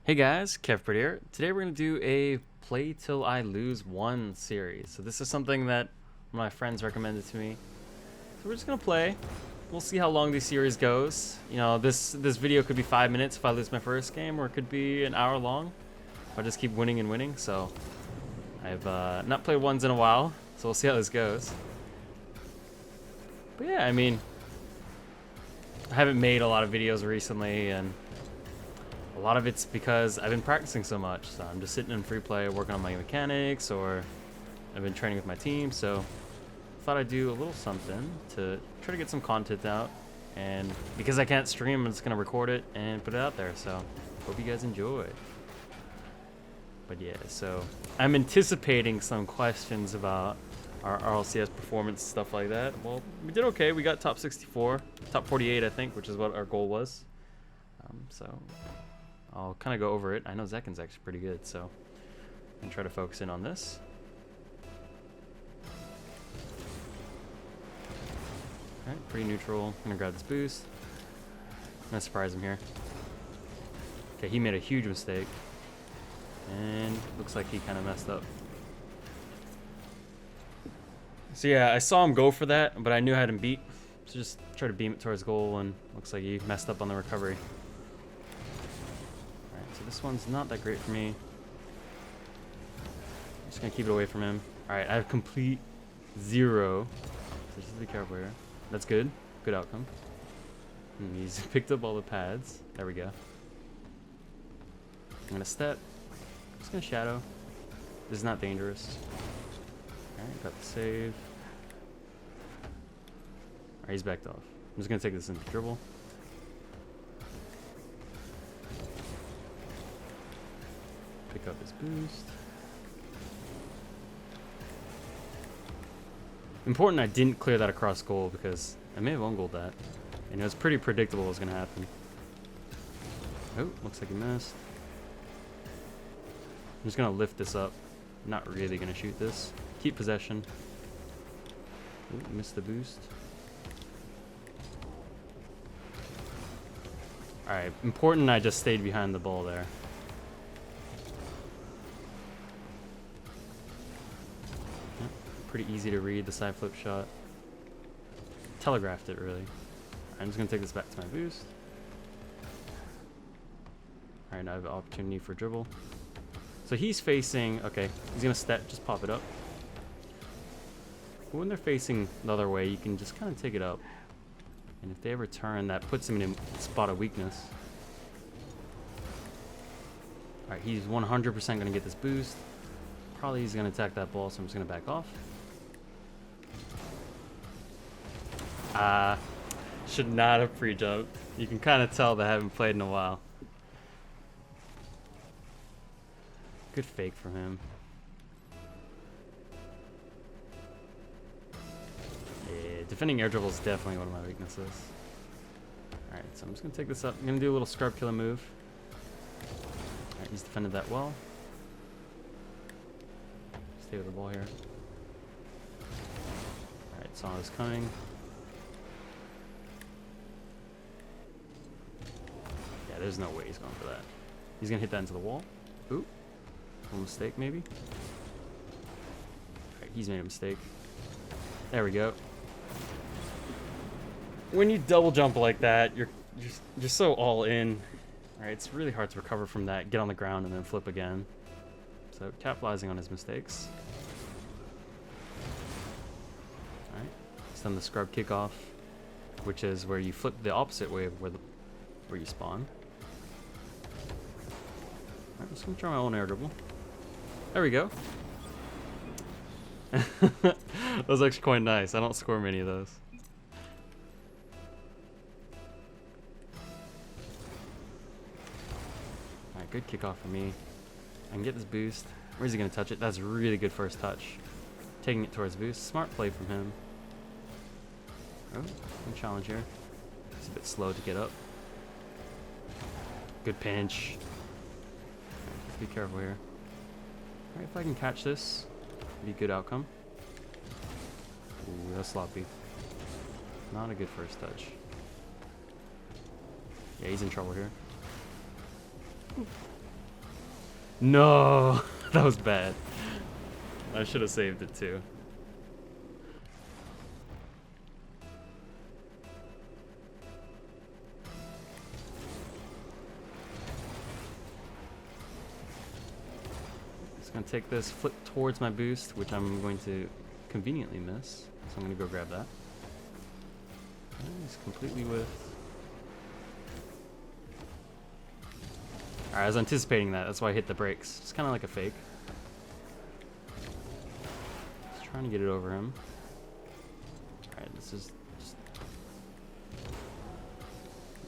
Hey guys, Kevpert here. Today we're going to do a Play Till I Lose 1 series. So this is something that one of my friends recommended to me. So we're just going to play. We'll see how long this series goes. You know, this video could be 5 minutes if I lose my first game, or it could be an hour long if I just keep winning and winning. So I've not played ones in a while, so we'll see how this goes. But yeah, I mean, I haven't made a lot of videos recently, and a lot of it's because I've been practicing so much. So I'm just sitting in free play working on my mechanics, or I've been training with my team. So I thought I'd do a little something to try to get some content out. And because I can't stream, I'm just going to record it and put it out there. So hope you guys enjoy. But yeah, so I'm anticipating some questions about our RLCS performance, stuff like that. Well, we did okay. We got top 64, top 48, I think, which is what our goal was. So I'll kind of go over it. I know Zekken's actually pretty good, so I'm going to try to focus in on this. Alright, pretty neutral. I'm going to grab this boost. I'm going to surprise him here. Okay, he made a huge mistake. And looks like he kind of messed up. So yeah, I saw him go for that, but I knew I had him beat. So just try to beam it towards goal, and looks like he messed up on the recovery. So this one's not that great for me. I'm just gonna keep it away from him. Alright, I have complete 0. So just be careful here. That's good. Good outcome. And he's picked up all the pads. There we go. I'm gonna step. I'm just gonna shadow. This is not dangerous. Alright, got the save. Alright, he's backed off. I'm just gonna take this into dribble. Pick up his boost. Important I didn't clear that across goal, because I may have ungoaled that. And it was pretty predictable what was going to happen. Oh, looks like he missed. I'm just going to lift this up. I'm not really going to shoot this. Keep possession. Ooh, missed the boost. Alright, important I just stayed behind the ball there. Pretty easy to read the side flip shot. Telegraphed it, really. I'm just going to take this back to my boost. Alright, now I have an opportunity for dribble. So he's facing... Okay, he's going to step, just pop it up. But when they're facing the other way, you can just kind of take it up. And if they ever turn, that puts him in a spot of weakness. Alright, he's 100% going to get this boost. Probably he's going to attack that ball, so I'm just going to back off. Should not have pre-jumped. You can kind of tell that I haven't played in a while. Good fake from him. Yeah, defending air dribble is definitely one of my weaknesses. Alright, so I'm just going to take this up. I'm going to do a little scrub killer move. Alright, he's defended that well. Stay with the ball here. Alright, saw this coming. Yeah, there's no way he's going for that. He's gonna hit that into the wall. Ooh. Little mistake, maybe. Alright, he's made a mistake. There we go. When you double jump like that, you're so all in. Alright, it's really hard to recover from that. Get on the ground and then flip again. So capitalizing on his mistakes. Alright, he's done the scrub kickoff, which is where you flip the opposite way of where you spawn. Alright, I'm just gonna try my own air dribble. There we go. That was actually quite nice. I don't score many of those. Alright, good kickoff for me. I can get this boost. Where's he going to touch it? That's a really good first touch. Taking it towards boost. Smart play from him. Oh, good challenge here. He's a bit slow to get up. Good pinch. Right, be careful here. Alright, if I can catch this, be a good outcome. Ooh, that's sloppy. Not a good first touch. Yeah, he's in trouble here. No, that was bad. I should have saved it too. Just gonna take this, flip towards my boost, which I'm going to conveniently miss. So I'm gonna go grab that. And he's completely with. Alright, I was anticipating that. That's why I hit the brakes. It's kind of like a fake. Just trying to get it over him. Alright, this is just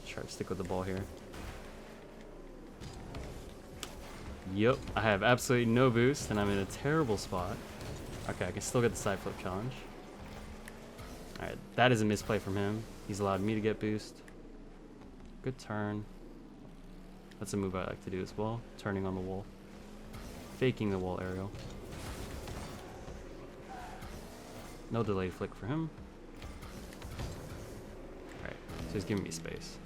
try to stick with the ball here. Yep, I have absolutely no boost, and I'm in a terrible spot. Okay, I can still get the side flip challenge. Alright, that is a misplay from him. He's allowed me to get boost. Good turn. That's a move I like to do as well. Turning on the wall. Faking the wall aerial. No delayed flick for him. Alright, so he's giving me space.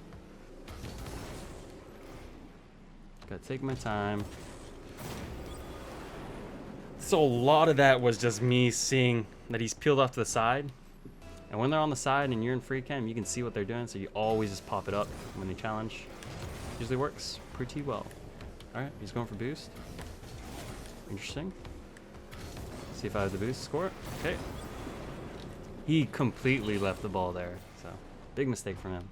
Gotta take my time. So a lot of that was just me seeing that he's peeled off to the side. And when they're on the side and you're in free cam, you can see what they're doing, so you always just pop it up when they challenge. Usually works pretty well. Alright, he's going for boost. Interesting. See if I have the boost score. Okay. He completely left the ball there, so big mistake from him.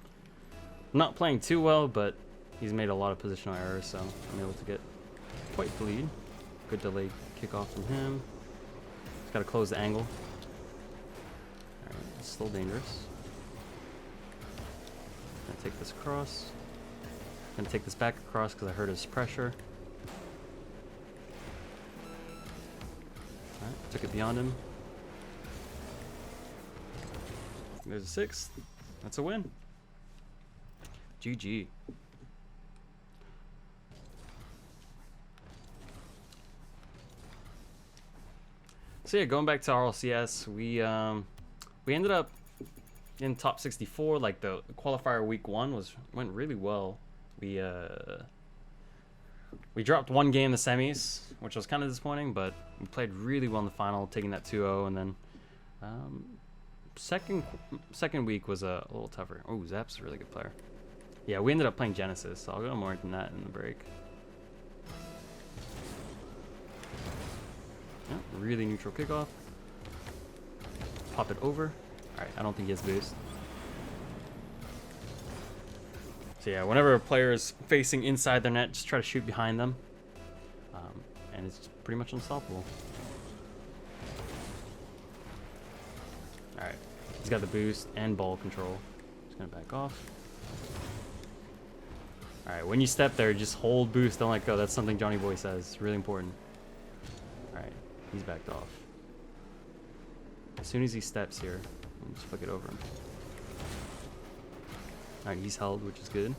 I'm not playing too well, but he's made a lot of positional errors, so I'm able to get quite the lead. Good delayed kickoff from him. Just gotta close the angle. Alright, it's still dangerous. Gonna take this across. Gonna take this back across because I heard his pressure. Alright, took it beyond him. There's a 6. That's a win. GG. So yeah, going back to RLCS, we ended up in top 64. Like the qualifier week 1 went really well. We dropped one game in the semis, which was kind of disappointing, but we played really well in the final, taking that 2-0, and then second week was a little tougher. Oh, Zap's a really good player. Yeah, we ended up playing Genesis, so I'll go more into that in the break. Yeah, really neutral kickoff. Pop it over. Alright, I don't think he has boost. So yeah, whenever a player is facing inside their net, just try to shoot behind them. And it's pretty much unstoppable. Alright, he's got the boost and ball control. Just gonna back off. Alright, when you step there, just hold boost, don't let go. That's something Johnny Boy says. It's really important. Alright, he's backed off. As soon as he steps here, I'll just flick it over him. Alright, he's held, which is good.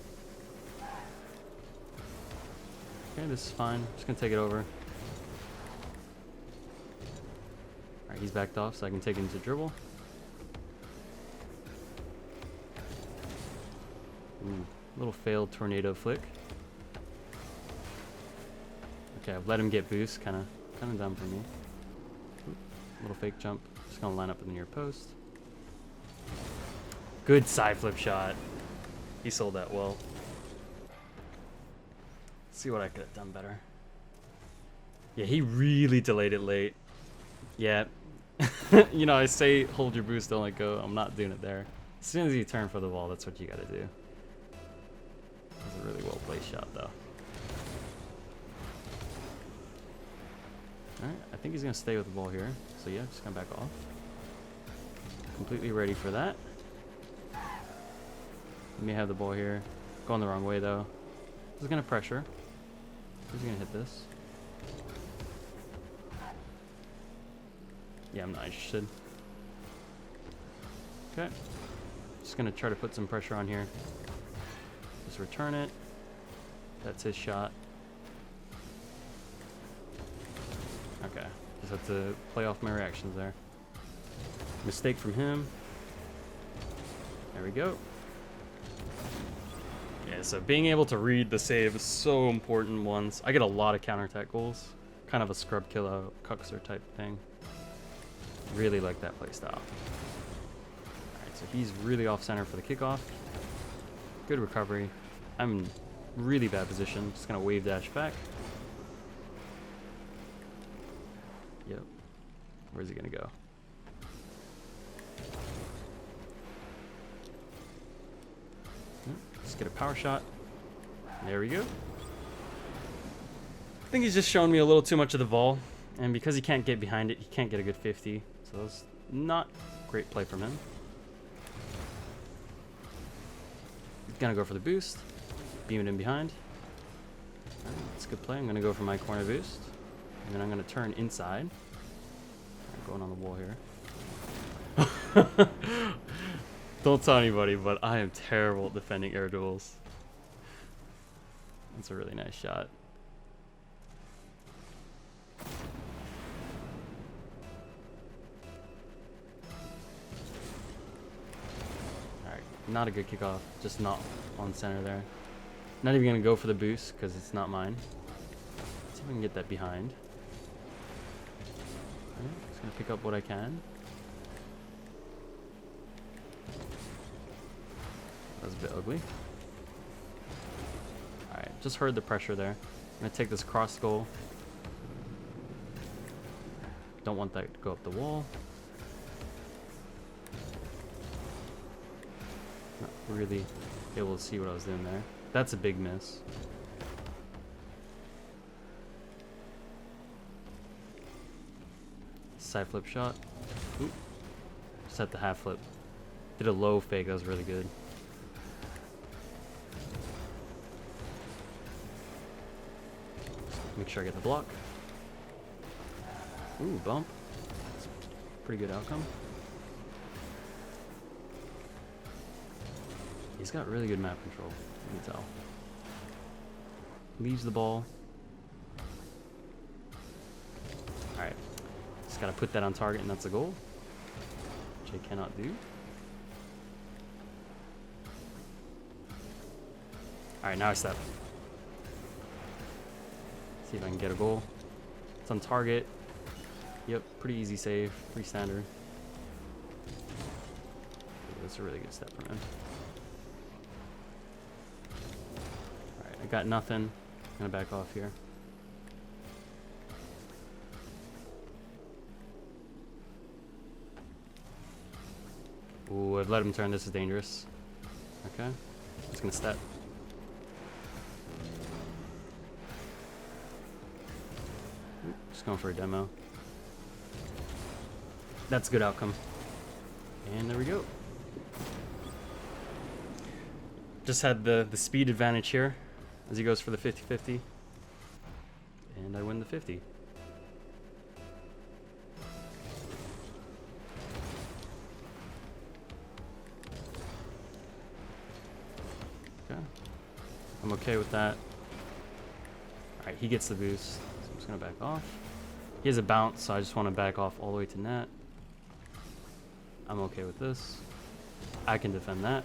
Okay, this is fine. Just gonna take it over. Alright, he's backed off, so I can take him to dribble. Ooh, little failed tornado flick. Okay, I've let him get boost, kind of dumb for me. Ooh, little fake jump. Just gonna line up in the near post. Good side flip shot. He sold that well. Let's see what I could have done better. Yeah, he really delayed it late. Yeah. You know, I say hold your boost, don't let go. I'm not doing it there. As soon as you turn for the ball, that's what you gotta do. That was a really well placed shot though. Alright, I think he's gonna stay with the ball here. So yeah, just gonna back off. Completely ready for that. He may have the ball here. Going the wrong way though. He's gonna pressure. Who's gonna hit this? Yeah, I'm not interested. Okay. Just gonna try to put some pressure on here. Just return it. That's his shot. Okay. Just have to play off my reactions there. Mistake from him. There we go. Yeah, so being able to read the save is so important once. I get a lot of counterattack goals. Kind of a scrub Killa, Cuxer type thing. Really like that playstyle. Alright, so he's really off center for the kickoff. Good recovery. I'm in really bad position. Just gonna wave dash back. Yep. Where's he gonna go? Just get a power shot. There we go. I think he's just showing me a little too much of the ball, and because he can't get behind it, he can't get a good 50. So it's not great play from him. He's gonna go for the boost, beam it in behind. That's a good play. I'm gonna go for my corner boost, and then I'm gonna turn inside. I'm going on the wall here. Don't tell anybody, but I am terrible at defending air duels. That's a really nice shot. Alright, not a good kickoff. Just not on center there. Not even going to go for the boost because it's not mine. Let's see if we can get that behind. Alright, just going to pick up what I can. That was a bit ugly. Alright, just heard the pressure there. I'm going to take this cross goal. Don't want that to go up the wall. Not really able to see what I was doing there. That's a big miss. Side flip shot. Oop. Just had the half flip. Did a low fake, that was really good. Make sure I get the block. Ooh, bump. That's a pretty good outcome. He's got really good map control, you can tell. Leaves the ball. Alright. Just gotta put that on target and that's a goal. Which I cannot do. Alright, now I step. See if I can get a goal. It's on target. Yep, pretty easy save. Pretty standard. That's a really good step from him. Alright, I got nothing. I'm gonna back off here. Ooh, I've let him turn. This is dangerous. Okay. Just gonna step. Just going for a demo. That's a good outcome. And there we go. Just had the speed advantage here as he goes for the 50-50. And I win the 50. Okay. I'm okay with that. Alright, he gets the boost. So I'm just going to back off. He has a bounce, so I just want to back off all the way to net. I'm okay with this. I can defend that.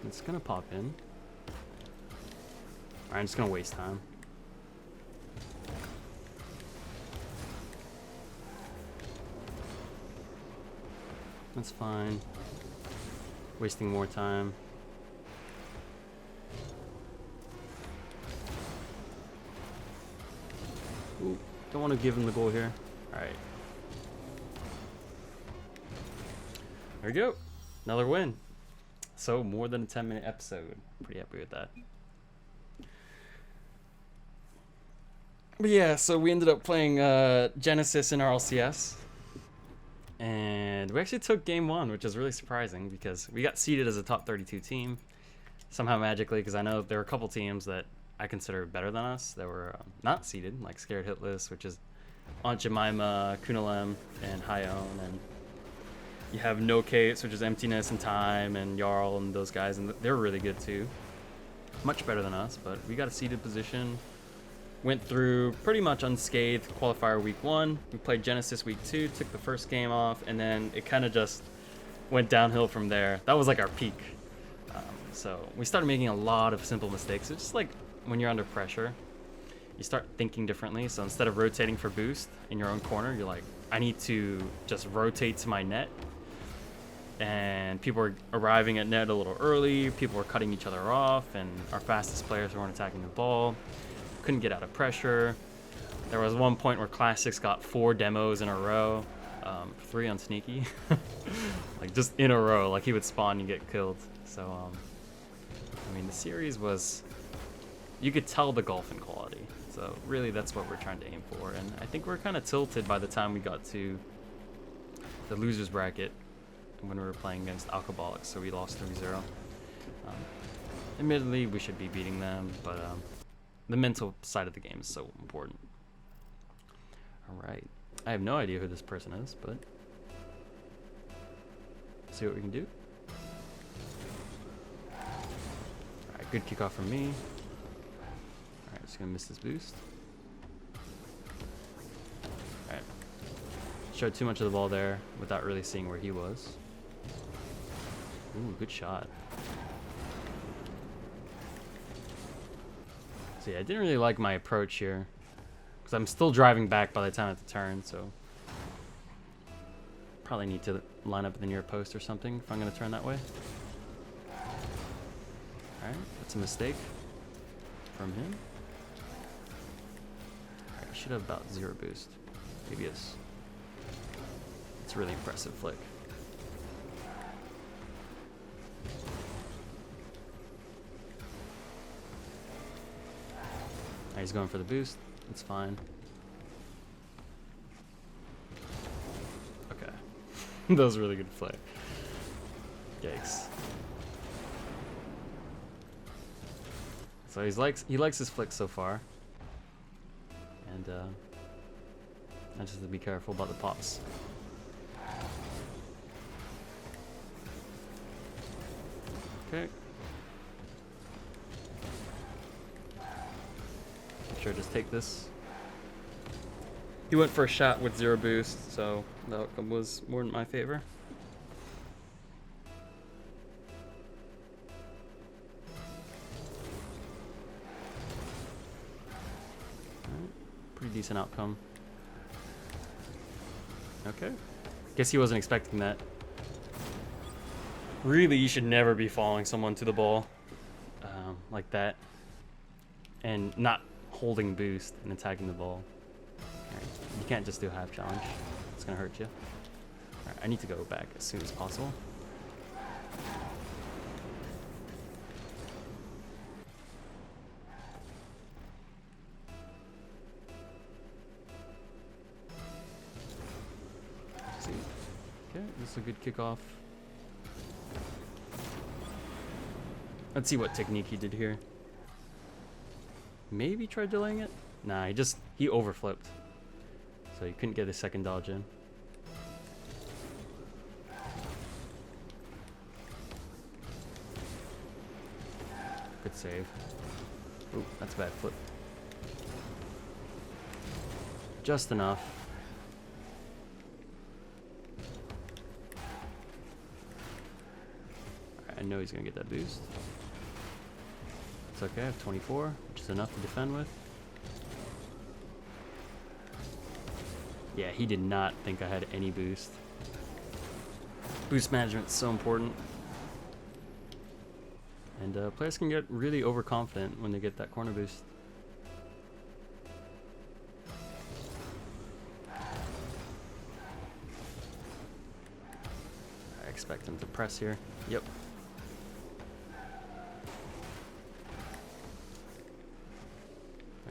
It's gonna pop in. Alright, I'm just gonna waste time. That's fine. Wasting more time. Ooh, don't want to give him the goal here. Alright. There we go. Another win. So more than a 10-minute episode. Pretty happy with that. But yeah, so we ended up playing Genesis in RLCS. And we actually took game 1, which is really surprising because we got seeded as a top 32 team. Somehow magically, because I know there were a couple teams that I consider better than us that were not seeded, like Scared Hitless, which is Aunt Jemima, Kunalem, and Hyon, and you have No Cates, which is Emptiness and Time, and Jarl, and those guys, and they're really good too. Much better than us, but we got a seeded position. Went through pretty much unscathed qualifier week 1. We played Genesis week 2, took the first game off, and then it kind of just went downhill from there. That was like our peak. So we started making a lot of simple mistakes. It's just like when you're under pressure, you start thinking differently. So instead of rotating for boost in your own corner, you're like, I need to just rotate to my net. And people were arriving at net a little early. People were cutting each other off, and our fastest players weren't attacking the ball. Couldn't get out of pressure. There was one point where Classics got 4 demos in a row, 3 on Sneaky, like just in a row. Like he would spawn and get killed. So, I mean, the series was, you could tell the golfing quality. So really, that's what we're trying to aim for. And I think we're kind of tilted by the time we got to the losers bracket when we were playing against Alcoholics. So we lost 3-0. Admittedly, we should be beating them, but the mental side of the game is so important. All right. I have no idea who this person is, but see what we can do. All right, good kickoff from me. All right, just gonna miss this boost. All right, showed too much of the ball there without really seeing where he was. Ooh, good shot. So yeah, I didn't really like my approach here, because I'm still driving back by the time I have to turn, so probably need to line up at the near post or something if I'm going to turn that way. Alright, that's a mistake from him. Alright, I should have about 0 boost. Maybe it's a really impressive flick. He's going for the boost. It's fine. Okay. That was a really good play. Yikes. So he likes his flicks so far. And I just have to be careful about the pops. Okay. Sure, just take this. He went for a shot with 0 boost, so the outcome was more in my favor. Alright, pretty decent outcome. Okay. Guess he wasn't expecting that. Really, you should never be following someone to the ball like that and not holding boost and attacking the ball. Right. You can't just do a half challenge. It's gonna hurt you. Right, I need to go back as soon as possible. See. Okay, this is a good kickoff. Let's see what technique he did here. Maybe tried delaying it? Nah, he overflipped. So he couldn't get his second dodge in. Good save. Ooh, that's a bad flip. Just enough. Alright, I know he's gonna get that boost. It's okay, I have 24, which is enough to defend with. Yeah, he did not think I had any boost. Boost management is so important. And players can get really overconfident when they get that corner boost. I expect him to press here. Yep.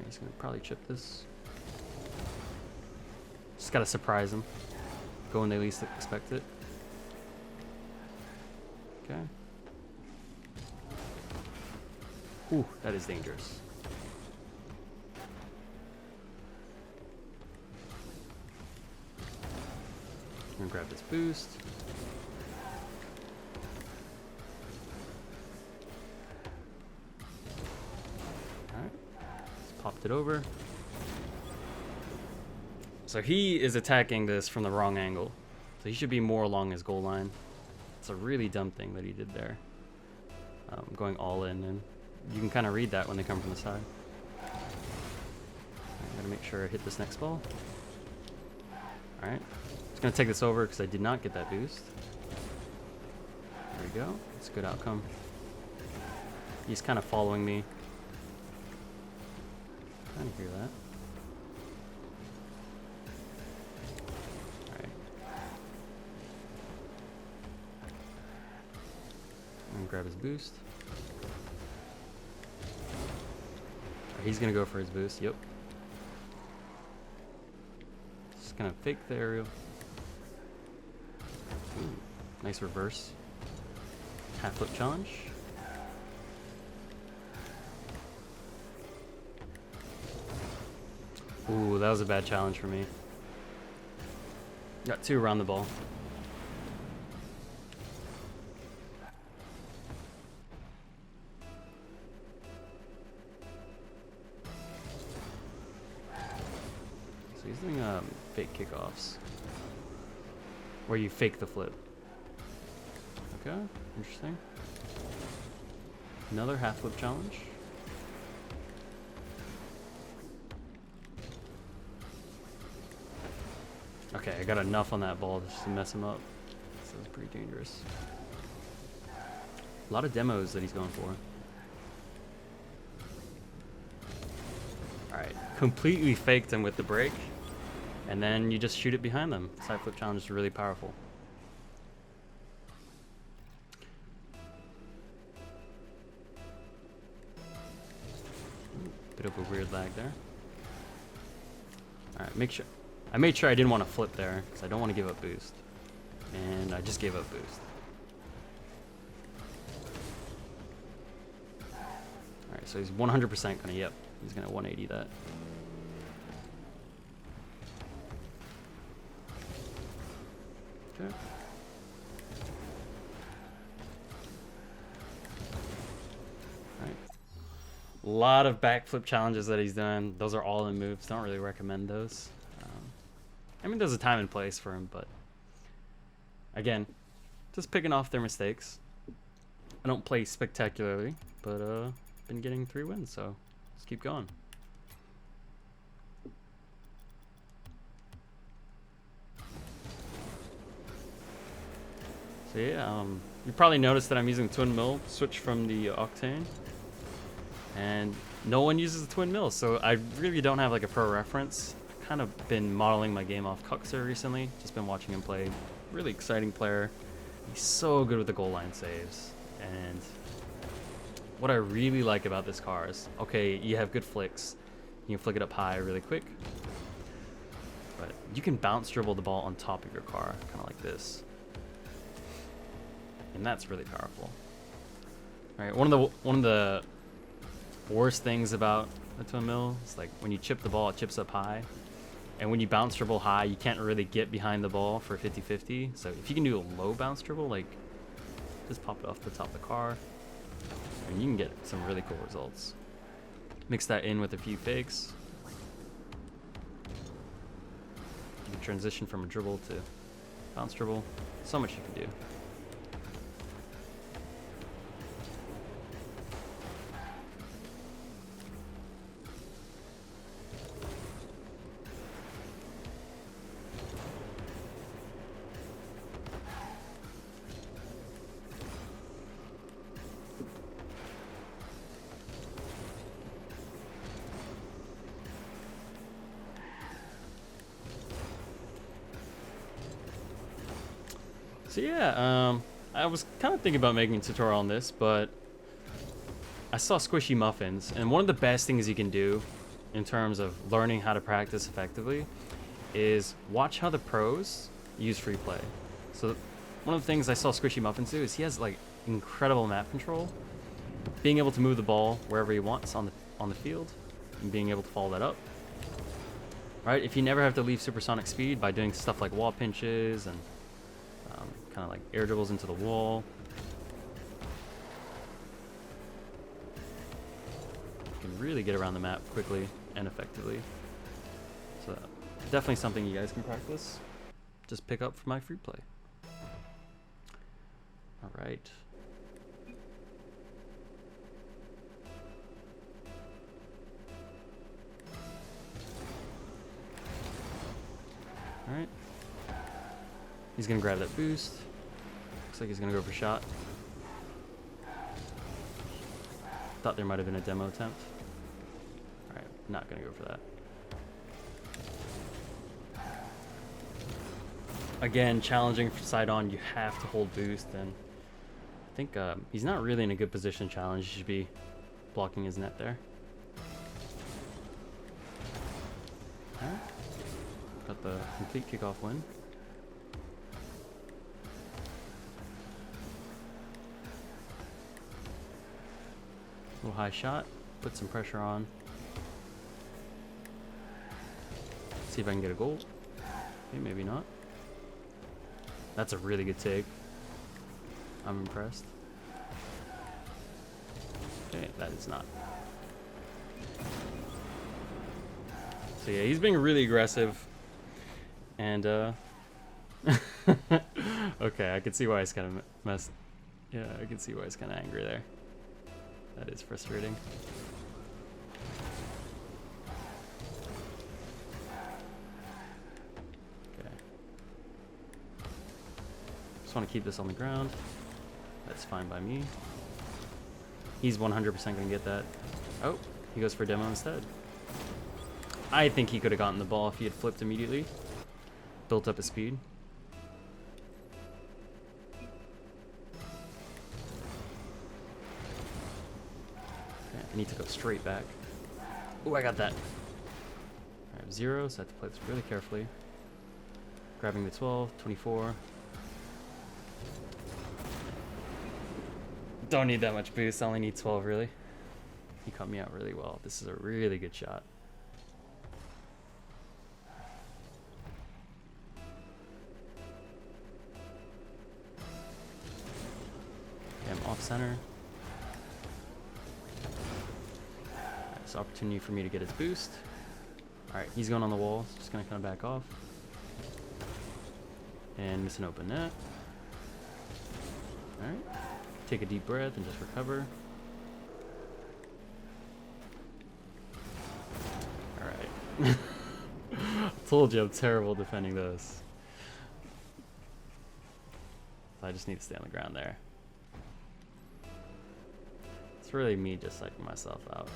He's gonna probably chip this. Just gotta surprise him. Go when they least expect it. Okay. Ooh, that is dangerous. I'm gonna grab this boost. Popped it over. So he is attacking this from the wrong angle. So he should be more along his goal line. It's a really dumb thing that he did there. Going all in, and you can kind of read that when they come from the side. I'm gonna make sure I hit this next ball. Alright. Just gonna take this over because I did not get that boost. There we go. It's a good outcome. He's kind of following me. Kind of hear that. Alright. I'm gonna grab his boost. He's gonna go for his boost. Yep. Just gonna fake the aerial. Ooh, nice reverse. Half flip challenge. Ooh, that was a bad challenge for me. Got 2 around the ball. So he's doing fake kickoffs, where you fake the flip. Okay, interesting. Another half flip challenge. Okay, I got enough on that ball just to mess him up. So it's pretty dangerous. A lot of demos that he's going for. Alright, completely faked him with the break. And then you just shoot it behind them. Side flip challenge is really powerful. Bit of a weird lag there. Alright, I made sure I didn't want to flip there because I don't want to give up boost. And I just gave up boost. Alright, so he's 100% gonna, yep, he's gonna 180 that. Okay. Alright. A lot of backflip challenges that he's done. Those are all in moves. Don't really recommend those. I mean, there's a time and place for him, but again, just picking off their mistakes. I don't play spectacularly, but been getting 3 wins, so let's keep going. So yeah, you probably noticed that I'm using twin mill, switch from the Octane, and no one uses the twin mill, so I really don't have like a pro reference. Kind of been modeling my game off Kevpert recently. Just been watching him play. Really exciting player. He's so good with the goal line saves. And what I really like about this car is, okay, you have good flicks. You can flick it up high really quick. But you can bounce dribble the ball on top of your car, kind of like this. And that's really powerful. All right, one of the worst things about a twin mill is like when you chip the ball, it chips up high. And when you bounce dribble high, you can't really get behind the ball for 50-50. So if you can do a low bounce dribble, like just pop it off the top of the car, and you can get some really cool results. Mix that in with a few fakes. You can transition from a dribble to bounce dribble. So much you can do. So yeah, I was kind of thinking about making a tutorial on this, but I saw squishy muffins, and one of the best things you can do in terms of learning how to practice effectively is watch how the pros use free play. So one of the things I saw squishy muffins do is he has like incredible map control, being able to move the ball wherever he wants on the field, and being able to follow that up. Right? If you never have to leave supersonic speed by doing stuff like wall pinches and kind of like air dribbles into the wall. You can really get around the map quickly and effectively. So definitely something you guys can practice. Just pick up from my free play. right. Alright. He's gonna grab that boost. Looks like he's gonna go for shot. Thought there might have been a demo attempt. Alright, not gonna go for that. Again, challenging for side on, you have to hold boost, and I think he's not really in a good position to challenge. He should be blocking his net there. Alright. Got the complete kickoff win. Little high shot, put some pressure on. See if I can get a goal. Okay, maybe not. That's a really good take. I'm impressed. Okay, that is not. So yeah, he's being really aggressive. And okay, I can see why he's kind of messed. Yeah, I can see why he's kind of angry there. That is frustrating. Okay. Just want to keep this on the ground. That's fine by me. He's 100% going to get that. Oh, he goes for demo instead. I think he could have gotten the ball if he had flipped immediately. Built up his speed. Okay, I need to go straight back. Oh, I got that. I have 0, so I have to play this really carefully. Grabbing the 12, 24. Don't need that much boost, I only need 12 really. He caught me out really well. This is a really good shot. Okay, I'm off center. It's an opportunity for me to get his boost. Alright, he's going on the wall, so just gonna kind of back off. And miss an open net. Alright. Take a deep breath and just recover. Alright. I told you I'm terrible defending those. I just need to stay on the ground there. It's really me just psyching myself out.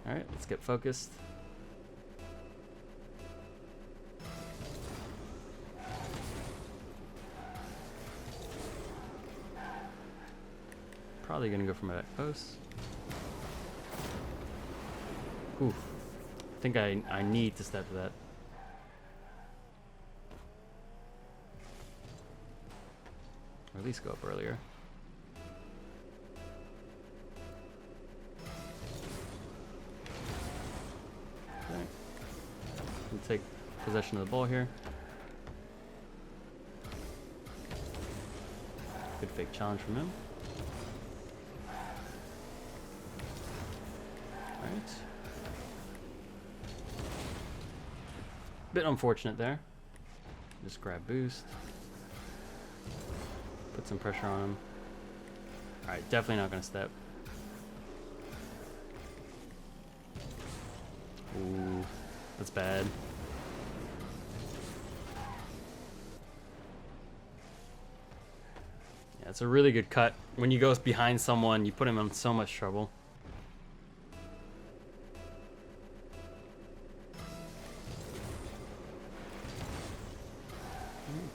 Alright, let's get focused. Probably gonna go for my back post. Oof. I think I need to step to that. Or at least go up earlier. Okay. We'll take possession of the ball here. Good fake challenge from him. Alright. Bit unfortunate there. Just grab boost. Put some pressure on him. Alright, definitely not gonna step. Ooh, that's bad. Yeah, it's a really good cut. When you go behind someone, you put him in so much trouble.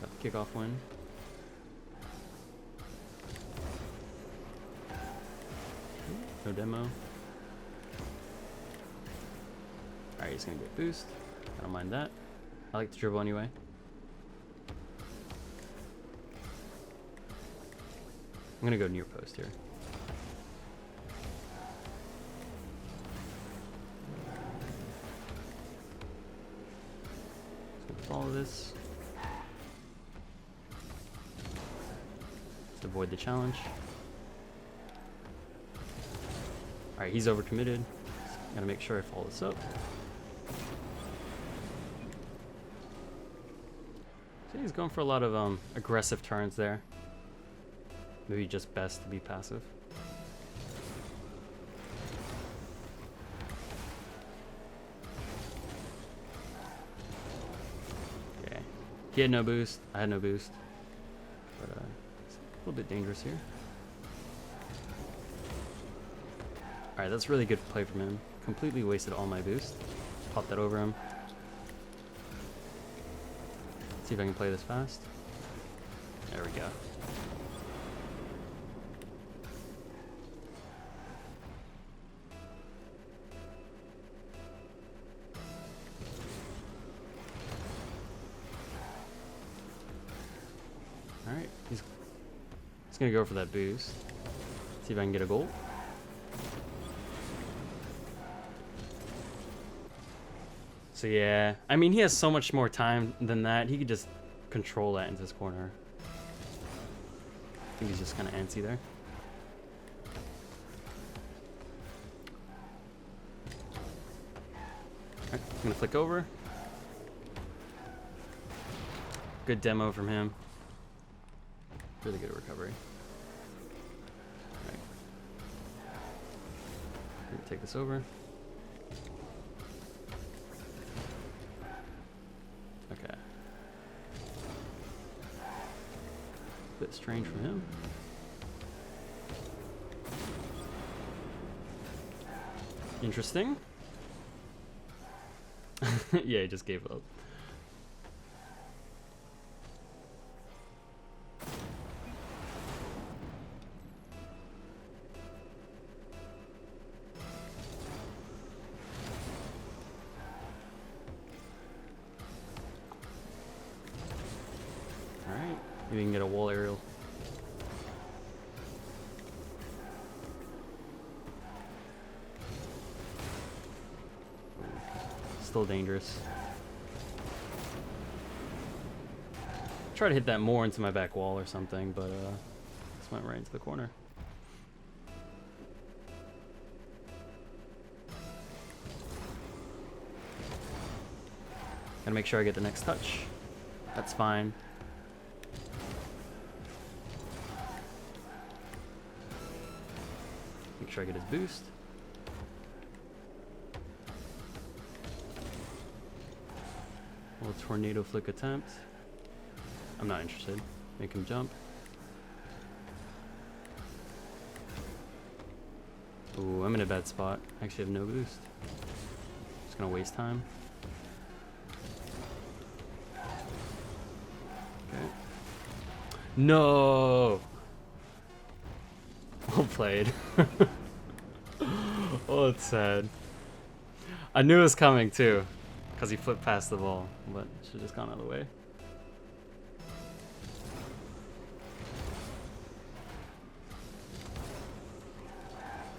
Got the kickoff win. No demo. Alright, he's gonna get boost. I don't mind that. I like to dribble anyway. I'm gonna go near post here. Just gonna follow this. Just avoid the challenge. Alright, he's overcommitted. Gotta make sure I follow this up. See, he's going for a lot of aggressive turns there. Maybe just best to be passive. Okay. He had no boost. I had no boost. But it's a little bit dangerous here. Alright, that's really good play from him. Completely wasted all my boost. Pop that over him. See if I can play this fast. There we go. Alright, he's gonna go for that boost. See if I can get a goal. So yeah, I mean, he has so much more time than that. He could just control that into his corner. I think he's just kind of antsy there. Alright, I'm gonna flick over. Good demo from him. Really good recovery. Alright. I'm gonna take this over. Okay. Bit strange from him. Interesting. Yeah, he just gave up. Maybe we can get a wall aerial. Still dangerous. Try to hit that more into my back wall or something, but this went right into the corner. Gotta make sure I get the next touch. That's fine. Make sure I get his boost. A little tornado flick attempt. I'm not interested. Make him jump. Ooh, I'm in a bad spot. I actually have no boost. Just gonna waste time. Okay. No! Well played. Oh, it's sad. I knew it was coming too, because he flipped past the ball, but should have just gone out of the way.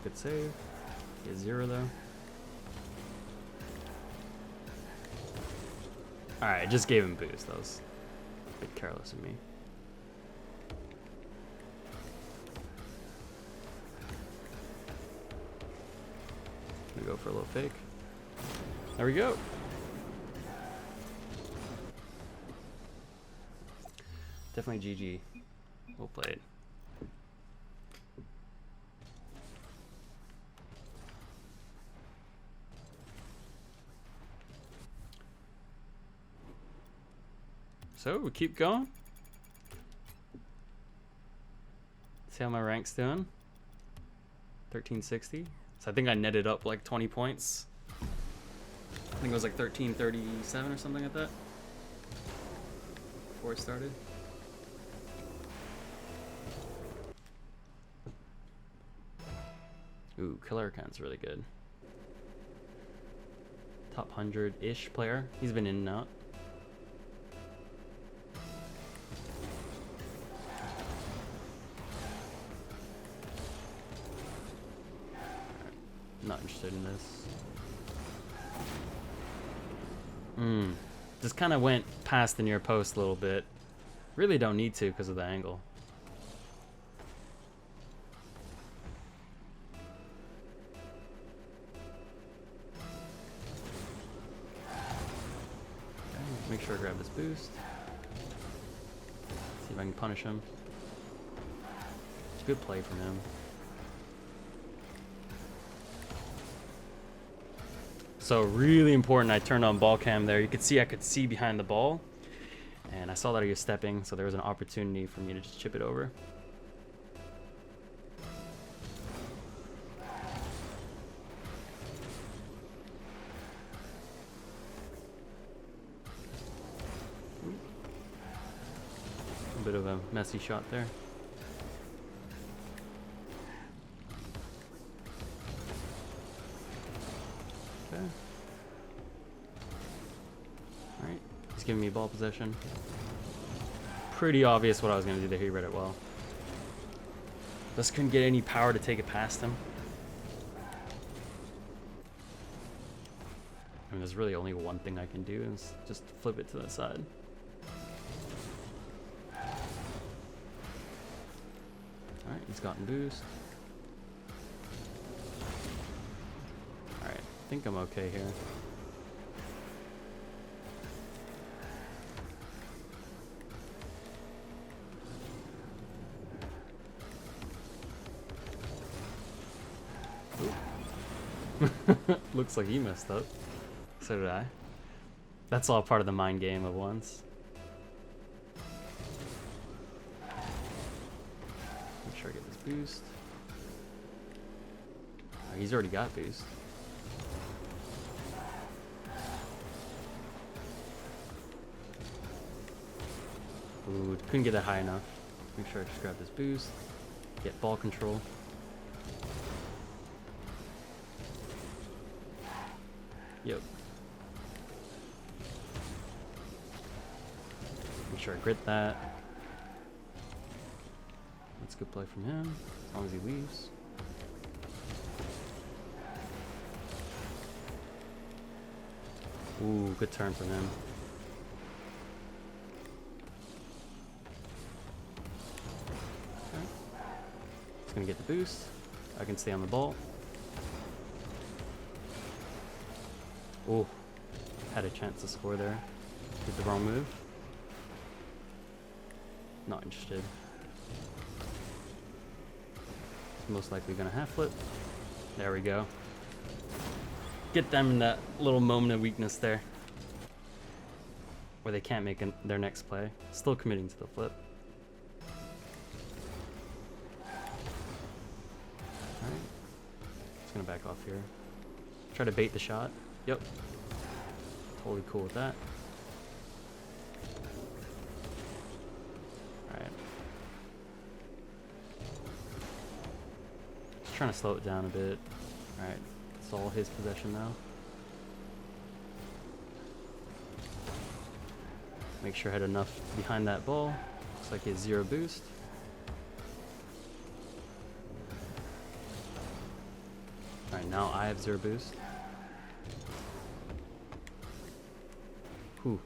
Good save. He has 0 though. Alright, I just gave him boost. That was a bit careless of me. Gonna go for a little fake. There we go. Definitely GG. Well played. So we keep going. See how my rank's doing. 1360. So I think I netted up like 20 points. I think it was like 1337 or something like that before it started. Ooh, Killa account's really good. Top 100-ish player. He's been in and out. Not interested in this. Just kind of went past the near post a little bit. Really don't need to because of the angle. Okay, make sure I grab this boost. if I can punish him. It's a good play from him. So really important, I turned on ball cam there. You could see I could see behind the ball. And I saw that he was stepping, so there was an opportunity for me to just chip it over. A bit of a messy shot there. Okay. Alright, he's giving me ball possession. Pretty obvious what I was going to do there. He read it well. Just couldn't get any power to take it past him. I mean, there's really only one thing I can do, and it's just flip it to the side. Alright, he's gotten boost. Alright, I think I'm okay here. Looks like he messed up. So did I. That's all part of the mind game of once. Make sure I get this boost. Oh, he's already got boost. Ooh, couldn't get that high enough. Make sure I just grab this boost. Get ball control. Yep. Make sure I grit that. That's a good play from him, as long as he leaves. Ooh, good turn from him. Okay. He's gonna get the boost. I can stay on the ball. Oh, had a chance to score there. Did the wrong move. Not interested. Most likely gonna half flip. There we go. Get them in that little moment of weakness there, where they can't make their next play. Still committing to the flip. Alright. Just gonna back off here. Try to bait the shot. Yep. Totally cool with that. Alright. Just trying to slow it down a bit. Alright. It's all his possession now. Make sure I had enough behind that ball. Looks like he has 0 boost. Alright, now I have 0 boost. Whew.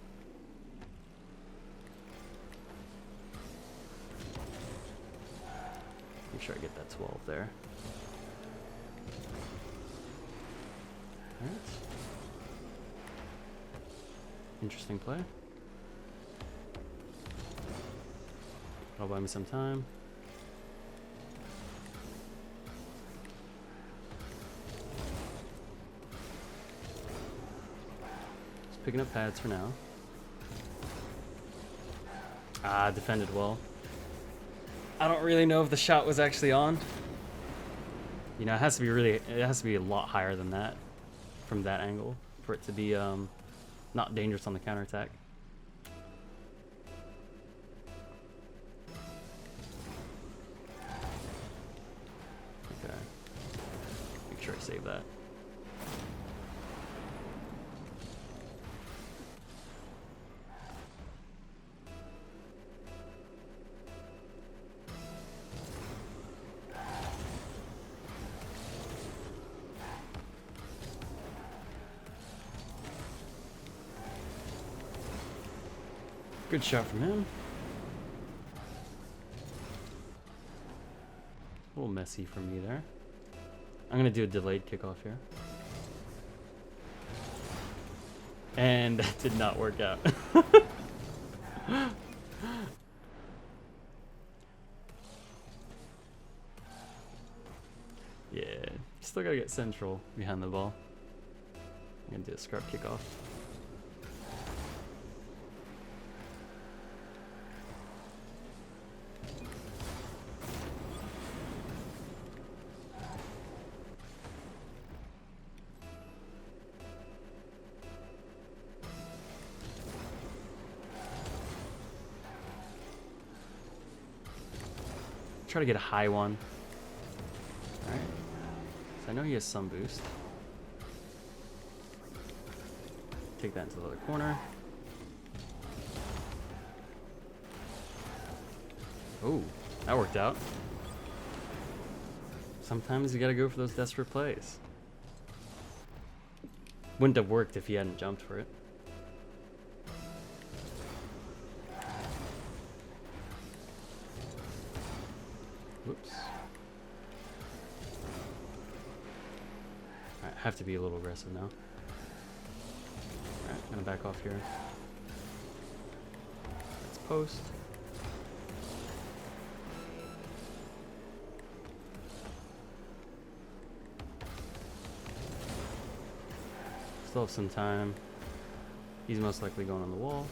Make sure I get that 12 there. Alright. Interesting play. I'll buy me some time. Picking up pads for now. Ah, defended well. I don't really know if the shot was actually on. You know, it has to be a lot higher than that from that angle for it to be not dangerous on the counterattack. Okay. Make sure I save that. Good shot from him. A little messy for me there. I'm gonna do a delayed kickoff here. And that did not work out. still gotta get central behind the ball. I'm gonna do a scrub kickoff. Try to get a high one. Alright. So I know he has some boost. Take that into the other corner. Oh, that worked out. Sometimes you gotta go for those desperate plays. Wouldn't have worked if he hadn't jumped for it. Whoops. Alright, have to be a little aggressive now. Alright, gonna back off here. Let's post. Still have some time. He's most likely going on the wall.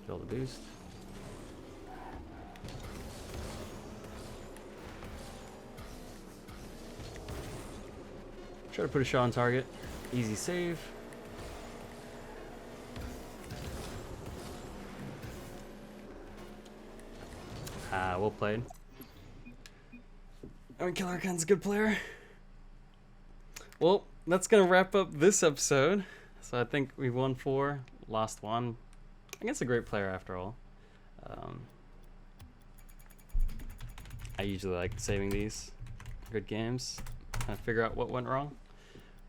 Kill the boost. Try to put a shot on target. Easy save. Ah, well played. I mean, Killarcon's a good player. Well, that's gonna wrap up this episode. So I think we won 4, lost 1. I think it's a great player after all. I usually like saving these good games, kind of figure out what went wrong.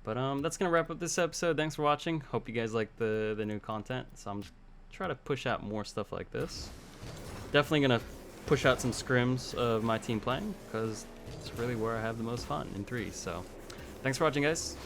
But that's gonna wrap up this episode. Thanks for watching. Hope you guys like the new content. So I'm just trying to push out more stuff like this. Definitely gonna push out some scrims of my team playing because it's really where I have the most fun in 3. So thanks for watching, guys.